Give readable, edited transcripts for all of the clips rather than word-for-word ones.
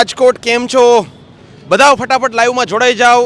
રાજકોટ કેમ છો? બધા ફટાફટ લાઈવમાં જોડાઈ જાઓ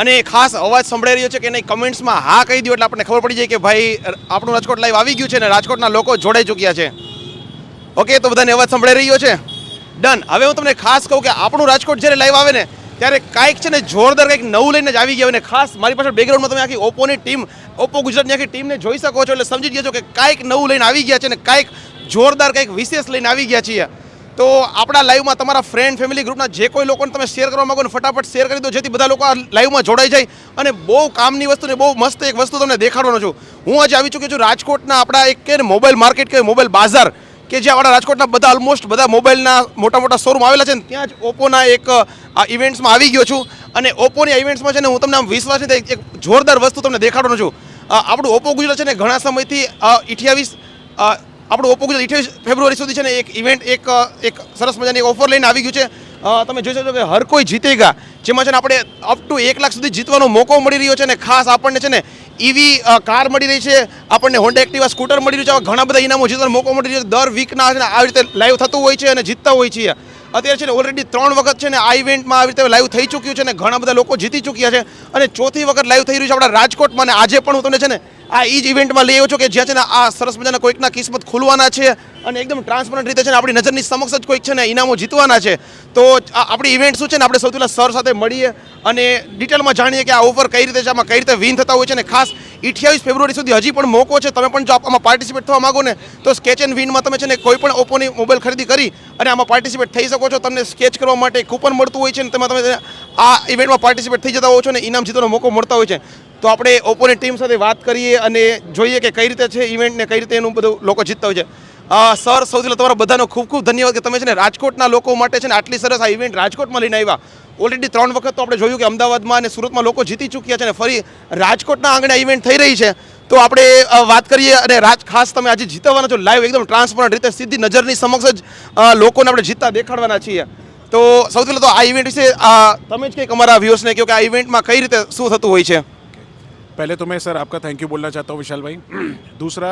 અને ખાસ અવાજ સંભળાઈ રહ્યો છે કે નહીં કમેન્ટ્સમાં હા કહી દો એટલે આપણને ખબર પડી જાય કે ભાઈ આપણું રાજકોટ લાઈવ આવી ગયું છે ને રાજકોટના લોકો જોડાઈ ચૂક્યા છે. ઓકે, તો બધાને અવાજ સંભળાઈ રહ્યો છે? ડન. હવે હું તમને ખાસ કહું કે આપણું રાજકોટ જ્યારે લાઈવ આવે ને ત્યારે કાંઈક છે ને જોરદાર કંઈક નવું લઈને જ આવી ગયા. અને ખાસ મારી પાછળ બેકગ્રાઉન્ડમાં તમે આખી ઓપ્પોની ટીમ, ઓપ્પો ગુજરાતની આખી ટીમને જોઈ શકો છો એટલે સમજી ગયા છો કે કાંઈક નવું લઈને આવી ગયા છે ને કાંઈક જોરદાર કંઈક વિશેષ લઈને આવી ગયા છીએ. તો આપણા લાઈવમાં તમારા ફ્રેન્ડ ફેમિલી ગ્રુપના જે કોઈ લોકોને તમે શેર કરવા માંગો ને ફટાફટ શેર કરી દો જેથી બધા લોકો આ લાઈવમાં જોડાઈ જાય. અને બહુ કામની વસ્તુ ને બહુ મસ્ત એક વસ્તુ તમને દેખાડવાનો છું. હું આજે આવી ચૂક્યો છું રાજકોટના આપણા એક કે મોબાઈલ માર્કેટ કે મોબાઈલ બાજાર કે જે આપણા રાજકોટના બધા ઓલમોસ્ટ બધા મોબાઈલના મોટા મોટા શોરૂમ આવેલા છે ને ત્યાં જ ઓપ્પોના એક આ ઇવેન્ટ્સમાં આવી ગયો છું. અને ઓપ્પોની ઇવેન્ટ્સમાં છે ને હું તમને આમ વિશ્વાસ નથી એક જોરદાર વસ્તુ તમને દેખાડવાનો છું. આપણું ઓપ્પો ગુજરાત છે ને ઘણા સમયથી 28 આપણું ઓપ્પો ગુજરાત 28 ફેબ્રુઆરી સુધી છે ને એક ઇવેન્ટ એક સરસ મજાની ઓફર લઈને આવી ગયું છે. તમે જોઈ શકો કે હર કોઈ જીતેગા જેમાં છે ને આપણે અપ ટુ 1 લાખ સુધી જીતવાનો મોકો મળી રહ્યો છે. અને ખાસ આપણને છે ને ઈવી કાર મળી રહી છે, આપણને હોન્ડા એક્ટિવા સ્કૂટર મળી રહ્યું છે. ઘણા બધા ઇનામો જીતવાનો મોકો મળી રહ્યો છે. દર વીકના છે ને આવી રીતે લાઈવ થતું હોય છે અને જીતતા હોય છે. અત્યારે છે ને ઓલરેડી 3 વખત છે ને આ ઇવેન્ટમાં આવી રીતે લાઈવ થઈ ચૂક્યું છે ને ઘણા બધા લોકો જીતી ચૂક્યા છે. અને ચોથી વખત લાઈવ થઈ રહ્યું છે આપણા રાજકોટમાં. અને આજે પણ હું તમને છે ને આ એ જ ઇવેન્ટમાં લઈ આવ્યો છું કે જ્યાં છે ને આ સરસ મજાના કોઈકના કિસ્મત ખુલવાના છે અને એકદમ ટ્રાન્સપરન્ટ રીતે છે ને આપણી નજરની સમક્ષ જ કોઈક છે ને ઇનામો જીતવાના છે. તો આપણી ઇવેન્ટ શું છે ને આપણે સૌથી પહેલાં સર સાથે મળીએ અને ડિટેલમાં જાણીએ કે આ ઓફર કઈ રીતે છે, આમાં કઈ રીતે વિન થતા હોય છે. અને ખાસ 28 ફેબ્રુઆરી સુધી હજી પણ મોકો છે. તમે પણ જો આમાં પાર્ટિસિપેટ થવા માંગો ને તો સ્કેચ એન્ડ વિનમાં તમે છે ને કોઈ પણ ઓપ્પોની મોબાઈલ ખરીદી કરી અને આમાં પાર્ટિસિપેટ થઈ શકો છો. તમને સ્કેચ કરવા માટે કૂપન મળતું હોય છે ને તેમાં તમે આ ઇવેન્ટમાં પાર્ટિસિપેટ થઈ જતા હો છો ને ઇનામ જીતવાનો મોકો મળતા હોય છે. તો આપણે ઓપ્પોની ટીમ સાથે વાત કરીએ અને જોઈએ કે કઈ રીતે છે ઇવેન્ટ ને કઈ રીતે એનું બધું લોકો જીતતા હોય છે. સર, સૌથી પહેલાં તમારા બધાનો ખૂબ ખૂબ ધન્યવાદ કે તમે છે ને રાજકોટના લોકો માટે છે ને આટલી સરસ આ ઇવેન્ટ રાજકોટમાં લઈને આવ્યા. ઓલરેડી 3 વખત તો આપણે જોયું કે અમદાવાદમાં અને સુરતમાં લોકો જીતી ચૂક્યા છે ને ફરી રાજકોટના આંગણે ઇવેન્ટ થઈ રહી છે. તો આપણે વાત કરીએ અને ખાસ તમે આજે જીતવાના છો લાઈવ એકદમ ટ્રાન્સપરન્ટ રીતે સીધી નજરની સમક્ષ જ લોકોને આપણે જીતતા દેખાડવાના છીએ. તો સૌથી પહેલાં તો આ ઇવેન્ટ વિશે તમે જ કંઈક અમારા વ્યુઅર્સને કહો કે આ ઇવેન્ટમાં કઈ રીતે શું થતું હોય છે. पहले तो मैं सर आपका थैंक यू बोलना चाहता हूँ विशाल भाई. दूसरा,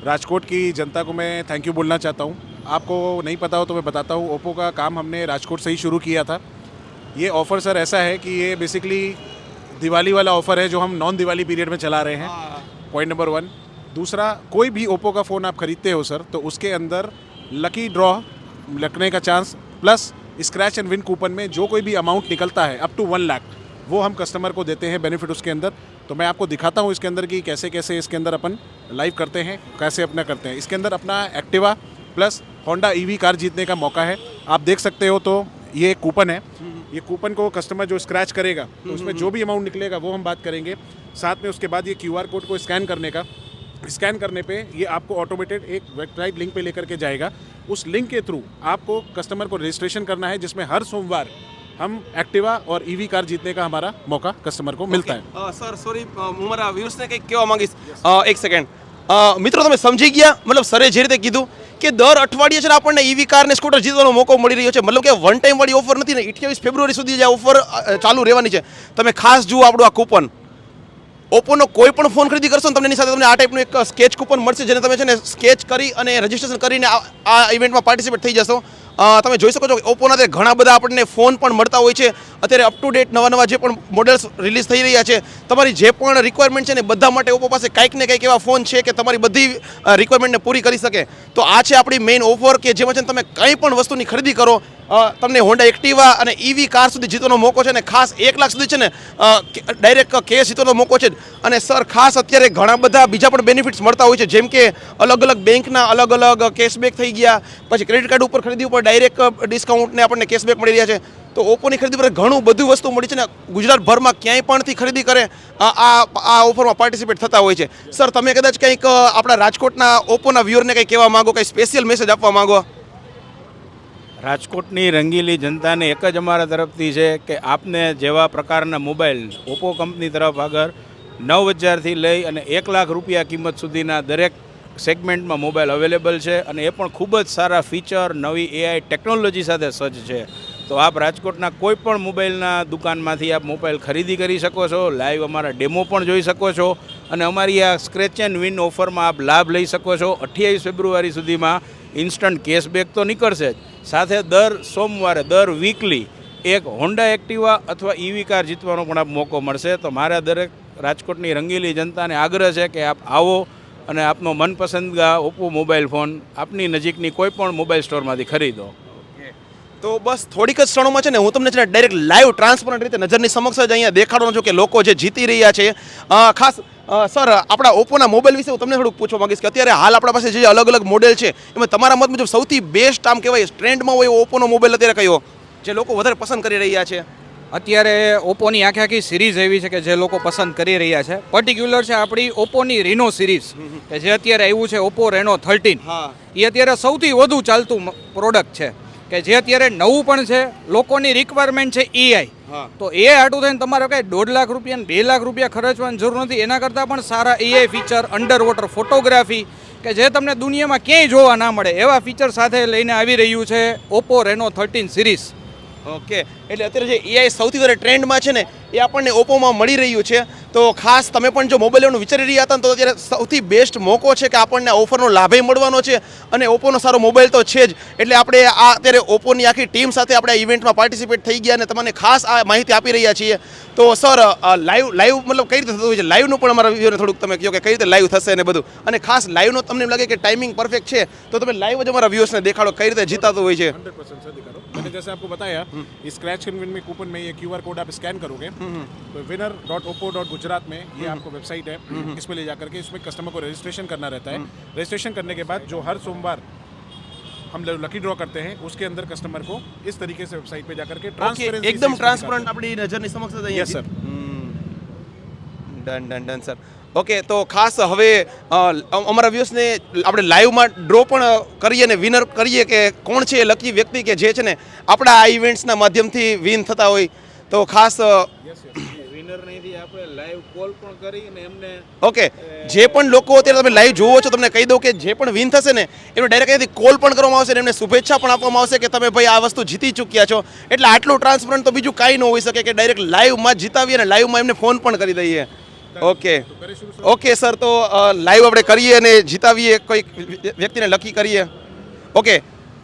राजकोट की जनता को मैं थैंक यू बोलना चाहता हूँ. आपको नहीं पता हो तो मैं बताता हूँ, ओप्पो का काम हमने राजकोट से ही शुरू किया था. ये ऑफ़र सर ऐसा है कि ये बेसिकली दिवाली वाला ऑफ़र है जो हम नॉन दिवाली पीरियड में चला रहे हैं. Point number 1. दूसरा, कोई भी ओप्पो का फ़ोन आप खरीदते हो सर तो उसके अंदर लकी ड्रॉ लगने का chance plus scratch and win coupon में जो कोई भी अमाउंट निकलता है अप टू 1 लाख वो हम कस्टमर को देते हैं बेनिफिट उसके अंदर. तो मैं आपको दिखाता हूँ इसके अंदर कि कैसे कैसे इसके अंदर अपन लाइव करते हैं, कैसे अपना करते हैं. इसके अंदर अपना Activa plus Honda EV car जीतने का मौका है. आप देख सकते हो तो ये एक कूपन है. ये कूपन को कस्टमर जो स्क्रैच करेगा तो उसमें जो भी अमाउंट निकलेगा वो हम बात करेंगे. साथ में उसके बाद ये QR कोड को स्कैन करने का, स्कैन करने पे ये आपको ऑटोमेटेड एक वेबसाइट लिंक पे लेकर के जाएगा. उस लिंक के थ्रू आपको कस्टमर को रजिस्ट्रेशन करना है जिसमें हर सोमवार हम एक्टिवा और ईवी कार जीतने का हमारा मौका कस्टमर को मिलता है. સર સોરી, હું મારા વ્યુઅર્સને કંઈક કહેવા માંગીશ. એક સેકન્ડ. મિત્રો તમે સમજી ગયા? મતલબ સરે જે રીતે કીધું કે દર અઠવાડિયે છે ને આપણને ઈવી કાર ને સ્કૂટર જીતવાનો મોકો મળી રહ્યો છે. મતલબ કે વન ટાઈમ વાળી ઓફર નથી ને 28 ફેબ્રુઆરી સુધી જે ઓફર ચાલુ રહેવાની છે. તમે ખાસ જુઓ આપણું આ કૂપન. ઓપ્પોનો કોઈ પણ ફોન ખરીદી કરશો ને તમને એની સાથે તમને આ ટાઈપનું એક સ્કેચ કૂપન મળશે જેને તમે છે ને સ્કેચ કરી અને રજિસ્ટ્રેશન કરીને આ ઇવેન્ટમાં પાર્ટિસિપેટ થઈ જશો. તમે જોઈ શકો છો કે ઓપ્પોના તે ઘણા બધા આપણને ફોન પણ મળતા હોય છે. અત્યારે અપ ટુ ડેટ નવા જે પણ મોડેલ્સ રિલીઝ થઈ રહ્યા છે, તમારી જે પણ રિક્વાયરમેન્ટ છે ને બધા માટે ઓપ્પો પાસે કંઈક ને કંઈક એવા ફોન છે કે તમારી બધી રિક્વાયરમેન્ટને પૂરી કરી શકે. તો આ છે આપણી મેઇન ઓફર કે જેમાં છે ને તમે કંઈ પણ વસ્તુની ખરીદી કરો તમને હોન્ડા એક્ટિવા અને ઈવી કાર સુધી જીતવાનો મોકો છે. ને ખાસ 1 લાખ સુધી છે ને ડાયરેક્ટ કેશ જીતવાનો મોકો છે. અને સર ખાસ અત્યારે ઘણા બધા બીજા પણ બેનિફિટ્સ મળતા હોય છે જેમ કે અલગ અલગ બેંકના અલગ અલગ કેશબેક થઈ ગયા, પછી ક્રેડિટ કાર્ડ ઉપર ખરીદી ઉપર ડાયરેક્ટ ડિસ્કાઉન્ટને આપણને કેશબેક મળી રહ્યા છે. તો ઓપ્પોની ખરીદી પર ઘણું બધું વસ્તુ મળી છે ને ગુજરાતભરમાં ક્યાંય પણથી ખરીદી કરે આ ઓફરમાં પાર્ટિસિપેટ થતા હોય છે. સર તમે કદાચ કંઈક આપણા રાજકોટના ઓપ્પોના વ્યુઅરને કંઈક કહેવા માંગો, કંઈ સ્પેશિયલ મેસેજ આપવા માંગો? રાજકોટની રંગીલી જનતાને એક જ અમારા તરફથી છે કે આપને જેવા પ્રકારના મોબાઈલ ઓપ્પો કંપની તરફ આગળ 9,000થી લઈ અને 1 લાખ રૂપિયા કિંમત સુધીના દરેક સેગમેન્ટમાં મોબાઈલ અવેલેબલ છે અને એ પણ ખૂબ જ સારા ફીચર, નવી AI ટેકનોલોજી સાથે સજ્જ છે. તો આપ રાજકોટના કોઈ પણ મોબાઈલના દુકાનમાંથી આપ મોબાઈલ ખરીદી કરી શકો છો. લાઈવ અમારા ડેમો પણ જોઈ શકો છો અને અમારી આ સ્ક્રેચ એન્ડ વિન ઓફરમાં આપ લાભ લઈ શકો છો. 28 ફેબ્રુઆરી સુધીમાં ઇન્સ્ટન્ટ કેશબેક તો નીકળશે જ, સાથે દર સોમવારે દર વીકલી એક હોન્ડા એક્ટિવા અથવા ઈવી કાર જીતવાનો પણ આપ મોકો મળશે. તો મારા દરેક રાજકોટની રંગીલી જનતાને આગ્રહ છે કે આપ આવો અને આપનો મનપસંદગા ઓપ્પો મોબાઈલ ફોન આપની નજીકની કોઈ પણ મોબાઈલ સ્ટોરમાંથી ખરીદો. તો બસ થોડીક જ ક્ષણોમાં છે ને હું તમને છે ને ડાયરેક્ટ લાઈવ ટ્રાન્સપરન્ટ રીતે નજરની સમક્ષ જ અહીંયા દેખાડવાનો છું કે લોકો જે જીતી રહ્યા છે. ખાસ સર આપણા ઓપ્પોના મોબાઈલ વિશે હું તમને થોડુંક પૂછવા માંગીશ કે અત્યારે હાલ આપણા પાસે જે અલગ અલગ મોડેલ છે એમાં તમારા મત મુજબ સૌથી બેસ્ટ આમ કહેવાય ટ્રેન્ડમાં હોય ઓપ્પોનો મોબાઈલ અત્યારે કયો જે લોકો વધારે પસંદ કરી રહ્યા છે? અત્યારે ઓપ્પોની આખી સિરીઝ એવી છે કે જે લોકો પસંદ કરી રહ્યા છે. પર્ટિક્યુલર છે આપણી ઓપ્પોની રીનો સિરીઝ કે જે અત્યારે આવ્યું છે ઓપ્પો રેનો 13. એ અત્યારે સૌથી વધુ ચાલતું પ્રોડક્ટ છે કે જે અત્યારે નવું પણ છે. લોકોની રિક્વાયરમેન્ટ છે એઆઈ. તો એ હાટું થઈને તમારે કંઈ 1.5 લાખ રૂપિયા 2 લાખ રૂપિયા ખર્ચવાની જરૂર નથી. એના કરતાં પણ સારા AI feature, underwater photography કે જે તમને દુનિયામાં ક્યાંય જોવા ના મળે એવા ફીચર સાથે લઈને આવી રહ્યું છે ઓપ્પો રેનો 13 સિરીઝ. ઓકે, એટલે અત્યારે જે એઆઈ સૌથી વધારે ટ્રેન્ડમાં છે ને એ આપણને ઓપ્પોમાં મળી રહ્યું છે. તો ખાસ તમે પણ જો મોબાઈલ લેવાનું વિચારી રહ્યા હતા ને તો અત્યારે સૌથી બેસ્ટ મોકો છે કે આપણને આ ઓફરનો લાભે મળવાનો છે અને ઓપ્પોનો સારો મોબાઈલ તો છે જ. એટલે આપણે આ અત્યારે ઓપ્પોની આખી ટીમ સાથે આપણે આ ઇવેન્ટમાં પાર્ટિસિપેટ થઈ ગયા અને તમને ખાસ આ માહિતી આપી રહ્યા છીએ. તો સર લાઈવ મતલબ કઈ રીતે થતું હોય છે લાઈવનું પણ અમારા વ્યુઅરને થોડુંક તમે કહો કે કઈ રીતે લાઈવ થશે ને બધું, અને ખાસ લાઈવનો તમને એમ લાગે કે ટાઈમિંગ પરફેક્ટ છે તો તમે લાઈવ જ અમારા વ્યુઅર્સને દેખાડો કઈ રીતે જીતાતું હોય છે. 100% सर दिखा दो. मैंने जैसे आपको बताया स्क्रैच एंड विन में कूपन में ये क्यूआर कोड आप स्कैन करोगे तो winner.oppo.gujarat में ये आपको वेबसाइट है, इस पे ले जाकर के इसमें कस्टमर को रजिस्ट्रेशन करना रहता है. रजिस्ट्रेशन करने के बाद जो हर सोमवार हम लकी ड्रॉ करते हैं उसके अंदर कस्टमर को इस तरीके से वेबसाइट पे जाकर के ઓકે, ट्रांसपेरेंसी એકદમ ટ્રાન્સપરન્ટ આપણી નજરની સમક્ષ જ અહીંયા yes sir. Done done done sir. Okay, તો ખાસ હવે અમારા વ્યુઅર્સને આપણે લાઈવમાં ડ્રો પણ કરીએ અને વિનર કરીએ કે કોણ છે એ લકી વ્યક્તિ કે જે છે ને આપણા આ ઇવેન્ટ્સના માધ્યમથી વિન થતા હોય. તો ખાસ વિનર નહીંથી આપણે લાઈવ કોલ પણ કરી અને એમને ઓકે, જે પણ લોકો અત્યારે તમે લાઈવ જોવો છો તમને કહી દઉં કે જે પણ વિન થશે ને એમને ડાયરેક્ટ અહીંયાથી કોલ પણ કરવામાં આવશે અને એમને શુભેચ્છા પણ આપવામાં આવશે કે તમે ભાઈ આ વસ્તુ જીતી ચૂક્યા છો. એટલે આટલું ટ્રાન્સપરન્ટ તો બીજું કાંઈ ન હોઈ શકે કે ડાયરેક્ટ લાઈવમાં જ જીતાવીએ અને લાઈવમાં એમને ફોન પણ કરી દઈએ. ઓકે ઓકે સર, તો લાઈવ આપણે કરીએ અને જીતાવીએ કોઈક વ્યક્તિને લકી કરીએ. ઓકે,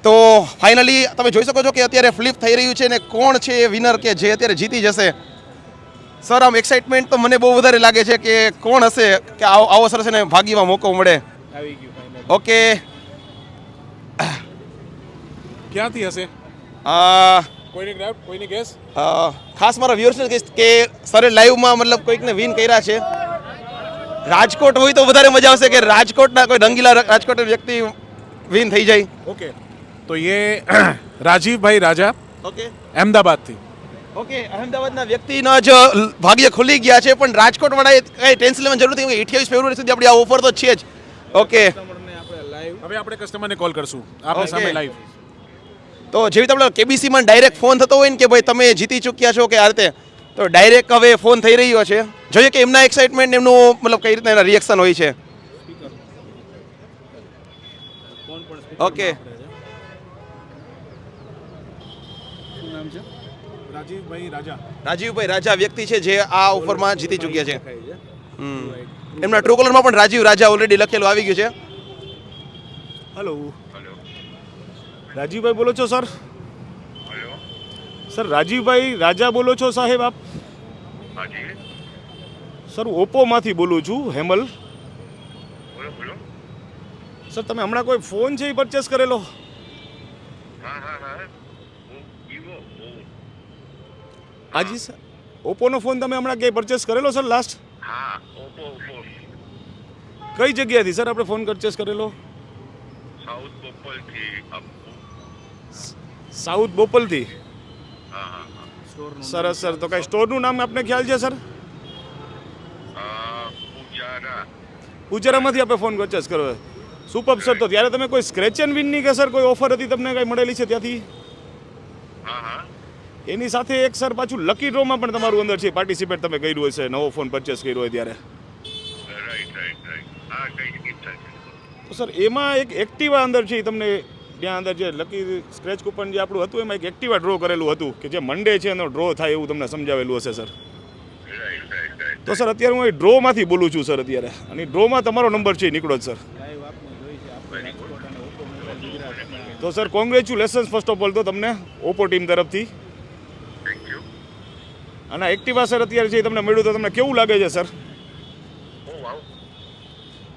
તો ફાઇનલી તમે જોઈ શકો છો કે અત્યારે ફ્લિપ થઈ રહ્યું છે ને કોણ છે એ વિનર કે જે અત્યારે જીતી જશે. સર આમ એક્સાઇટમેન્ટ તો મને બહુ વધારે લાગે છે કે કોણ હશે કે આવો સરસ એને ભાગ્યમાં મોકો મળે. આવી ગયું ફાઇનલ. ઓકે, ક્યાંથી હશે અ, કોઈને ગ્રાઉન્ડ કોઈને ગેસ? ખાસ મારા વ્યુઅર્સને કહીશ કે સરે લાઈવમાં મતલબ કોઈકને વિન કર્યા છે. રાજકોટ હોય તો વધારે મજા આવશે કે રાજકોટના કોઈ રંગીલા રાજકોટ વ્યક્તિ વિન થઈ જાય. ओके तो ये राजीव भाई राजा ઓકે अहमदाबाद थी. ઓકે, અહેમદાબાદના વ્યક્તિના જ ભાગ્ય ખુલી ગયા છે પણ રાજકોટવાળાએ કંઈ ટેન્શન લેવાની જરૂર નથી. 28 ફેબ્રુઆરી સુધી આપણી આ ઓફર તો છે જ. ઓકે, કસ્ટમરને આપણે લાઈવ હવે આપણે કસ્ટમરને કોલ કરશું આપને Okay. સામે લાઈવ. તો જેવી રીતે આપણે કેબીસીમાં ડાયરેક્ટ ફોન થતો હોય ને કે ભાઈ તમે જીતી ચૂક્યા છો કે આ રીતે, તો ડાયરેક્ટ હવે ફોન થઈ રહ્યો છે. જોઈએ કે એમના એક્સાઇટમેન્ટ એમનું મતલબ કઈ રીતના એના રિએક્શન હોય છે. ફોન પણ ઓકે, શું નામ છે? રાજીવભાઈ રાજા. રાજીવભાઈ રાજા વ્યક્તિ છે જે આ ઓફરમાં જીતી ચૂક્યા છે. દેખાય છે. એમના ટ્રુ કોલરમાં પણ રાજીવ રાજા ઓલરેડી લખેલું આવી ગયું છે. हेलो राजीव भाई बोलो છો सर? सर राजीव भाई राजा बोलो છો સાહેબ આપ? સર ઓપ્પો માંથી બોલું છું, હેમલ. સર તમે હમણાં કોઈ ફોન છે એ પરચેસ કરેલો? હાજી સર, ઓપ્પોનો ફોન તમે હમણાં ક્યાંય પરચેસ કરેલો સર લાસ્ટ? કઈ જગ્યાએથી સર આપણે ફોન પરચેસ કરેલો? સાઉથ બોપલથી. સરસ સર, તો કઈ સ્ટોરનું નામ આપને ખ્યાલ છે સર? પૂજારામાંથી આપણે ફોન પરચેસ કર્યો. સુપર સર, તો ત્યારે તમે કોઈ સ્ક્રેચ એન્ડ વિનની કે સર કોઈ ઓફર હતી તમને કઈ મળેલી છે ત્યાંથી? એની સાથે એક સર પાછું લકી ડ્રોમાં પણ તમારું અંદર છે પાર્ટિસિપેટ તમે કર્યું હશે નવો ફોન પરચેસ કર્યો હોય ત્યારે. તો સર એમાં એક એક્ટિવા અંદર છે, તમને ત્યાં અંદર જે લકી સ્ક્રેચ કૂપન જે આપણું હતું એમાં એક એક્ટિવા ડ્રો કરેલું હતું કે જે મંડે છે એનો ડ્રો થાય એવું તમને સમજાવેલું હશે સર. તો સર અત્યારે હું એ ડ્રોમાંથી બોલું છું સર અત્યારે, અને ડ્રોમાં તમારો નંબર છે નીકળો જ સર. લાઈવ આપને જોઈ છે આપણે રાજકોટ અને ઓપ્પો મોબાઈલ ગુજરાતમાં તો sir congratulations first of all તો તમને ઓપ્પો ટીમ તરફથી. Thank you. અને એક્ટિવા સર અત્યારે છે એ તમને મળ્યું તો તમને કેવું લાગે છે સર? ઓ વાવ.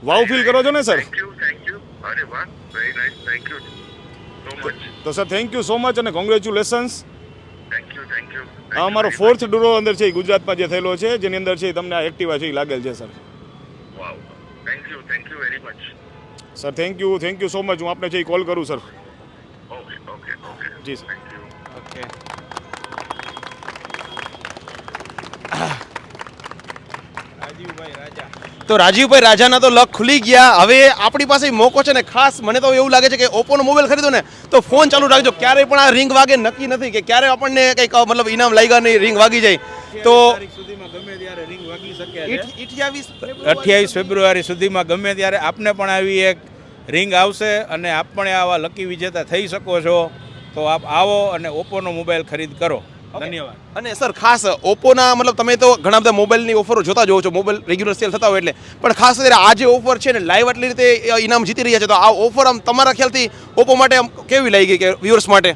વાવ ફીલ કરો છો ને સર? Thank you. અરે વાહ, very nice. Thank you so much. તો sir thank you so much અને કોંગ્રેચ્યુલેશન્સ. Thank you. આ અમારો 4th ડ્રો અંદર છે એ ગુજરાતમાં જે થયેલો છે જેની અંદર છે એ તમને આ એક્ટિવા છે એ લાગેલ છે sir. Wow. Thank you very much. Sir thank you so much. હું આપને છે એ કોલ કરું સર. ઓકે. જી સર. Thank you. ઓકે. રાજીવભાઈ રાજા. તો રાજીવભાઈ રાજાના તો લક ખુલી ગયા. હવે આપણી પાસે મોકો છે ને ખાસ મને તો એવું લાગે છે કે ઓપ્પોનો મોબાઈલ ખરીદો ને તો ફોન ચાલુ રાખજો. ક્યારેય પણ આ રિંગ વાગે નક્કી નથી કે ક્યારે આપણને કંઈક મતલબ ઇનામ લાગ્યા નહીં, રિંગ વાગી જાય તો તારીખ સુધીમાં ગમે ત્યારે રિંગ વાગી શકે છે. 28 28 ફેબ્રુઆરી સુધીમાં ગમે ત્યારે આપને પણ આવી એક રિંગ આવશે અને આપ પણ આવા લકી વિજેતા થઈ શકો છો. તો આપ આવો અને ઓપ્પોનો મોબાઈલ ખરીદ કરો. ધન્યવાદ. અને સર ખાસ ઓપ્પોના મતલબ તમે તો ઘણા બધા મોબાઈલની ઓફરો જોતા જોવો છો, મોબાઈલ રેગ્યુલર સેલ થતા હોય એટલે, પણ ખાસ કરીને આ જે ઓફર છે ને લાઈવ આટલી રીતે ઇનામ જીતી રહ્યા છે તો આ ઓફર આમ તમારા ખ્યાલથી ઓપ્પો માટે આમ કેવી લાગી કે વ્યુઅર્સ માટે?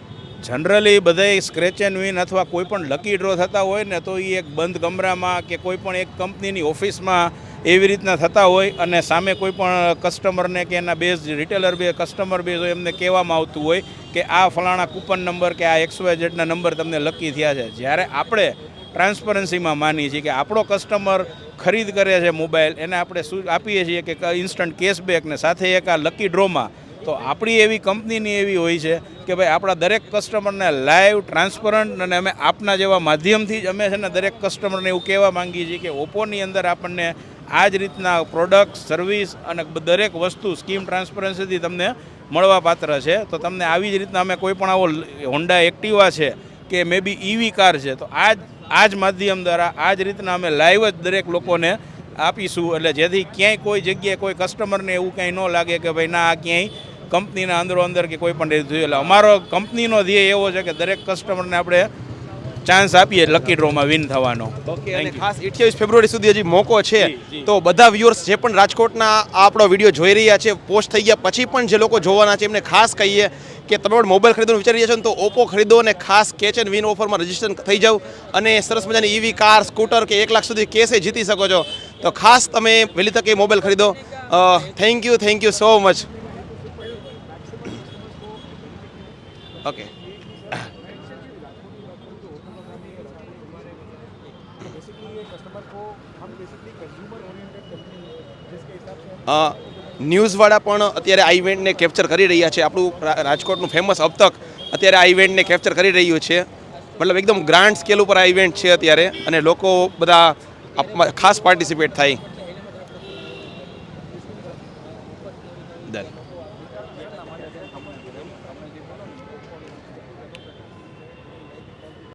જનરલી બધાય સ્ક્રેચ એન્ડ વિન અથવા કોઈ પણ લકી ડ્રો થતા હોય ને તો એ એક બંધ કમરામાં કે કોઈ પણ એક કંપનીની ઓફિસમાં એવી રીતના થતા હોય અને સામે કોઈ પણ કસ્ટમરને કે એના બેઝ રિટેલર બે કસ્ટમર બેઝ હોય એમને કહેવામાં આવતું હોય કે આ ફલાણા કૂપન નંબર કે આ XYZના નંબર તમને લકી થયા છે. જ્યારે આપણે ટ્રાન્સપરન્સીમાં માનીએ છીએ કે આપણો કસ્ટમર ખરીદ કરે છે મોબાઈલ એને આપણે શું આપીએ છીએ કે ઇન્સ્ટન્ટ કેશબેક ને સાથે એક આ લકી ડ્રોમાં તો આપણી એવી કંપનીની એવી હોય છે કે ભાઈ આપણા દરેક કસ્ટમરને લાઈવ ટ્રાન્સપરન્ટ અને અમે આપના જેવા માધ્યમથી જ અમે છે ને દરેક કસ્ટમરને એવું કહેવા માંગીએ છીએ કે ઓપ્પોની અંદર આપણને આ જ રીતના પ્રોડક્ટ સર્વિસ અને દરેક વસ્તુ સ્કીમ ટ્રાન્સપરન્સીથી તમને મળવા પાત્ર છે. તો તમને આવી જ રીતના અમે કોઈ પણ આવો હોન્ડા એક્ટિવા છે કે મે બી ઈવી કાર છે તો આ જ માધ્યમ દ્વારા આ જ રીતના અમે લાઈવ જ દરેક લોકોને આપીશું. એટલે જેથી ક્યાંય કોઈ જગ્યાએ કોઈ કસ્ટમરને એવું કંઈ ન લાગે કે ભાઈ ના આ ક્યાંય કંપનીના અંદર કે કોઈ પણ રીતે થયું. એટલે અમારો કંપનીનો ધ્યેય એવો છે કે દરેક કસ્ટમરને આપણે ચાન્સ આપીએ લકી ડ્રોમાં વિન થવાનો. ઓકે. અને ખાસ 28 ફેબ્રુઆરી સુધી હજી મોકો છે તો બધા વ્યુઅર્સ જે પણ રાજકોટના આ આપણો વિડીયો જોઈ રહ્યા છે, પોસ્ટ થઈ ગયા પછી પણ જે લોકો જોવાના છે એમને ખાસ કહીએ કે તમે પણ મોબાઈલ ખરીદવાનું વિચારી રહ્યા છો ને તો ઓપ્પો ખરીદો અને ખાસ કેચ એન્ડ વિન ઓફરમાં રજીસ્ટ્રેશન થઈ જાવ અને સરસ મજાની ઈવી કાર, સ્કૂટર કે 1 લાખ સુધી કેસે જીતી શકો છો. તો ખાસ તમે વહેલી તકે મોબાઈલ ખરીદો. Thank you so much. Okay. ન્યૂઝવાળા પણ અત્યારે આ ઇવેન્ટને કેપ્ચર કરી રહ્યા છે. આપણું રાજકોટનું ફેમસ અબ તક અત્યારે આ ઇવેન્ટને કેપ્ચર કરી રહ્યું છે. મતલબ એકદમ ગ્રાન્ડ સ્કેલ ઉપર આ ઇવેન્ટ છે અત્યારે અને લોકો બધા ખાસ પાર્ટિસિપેટ થાય. ડન.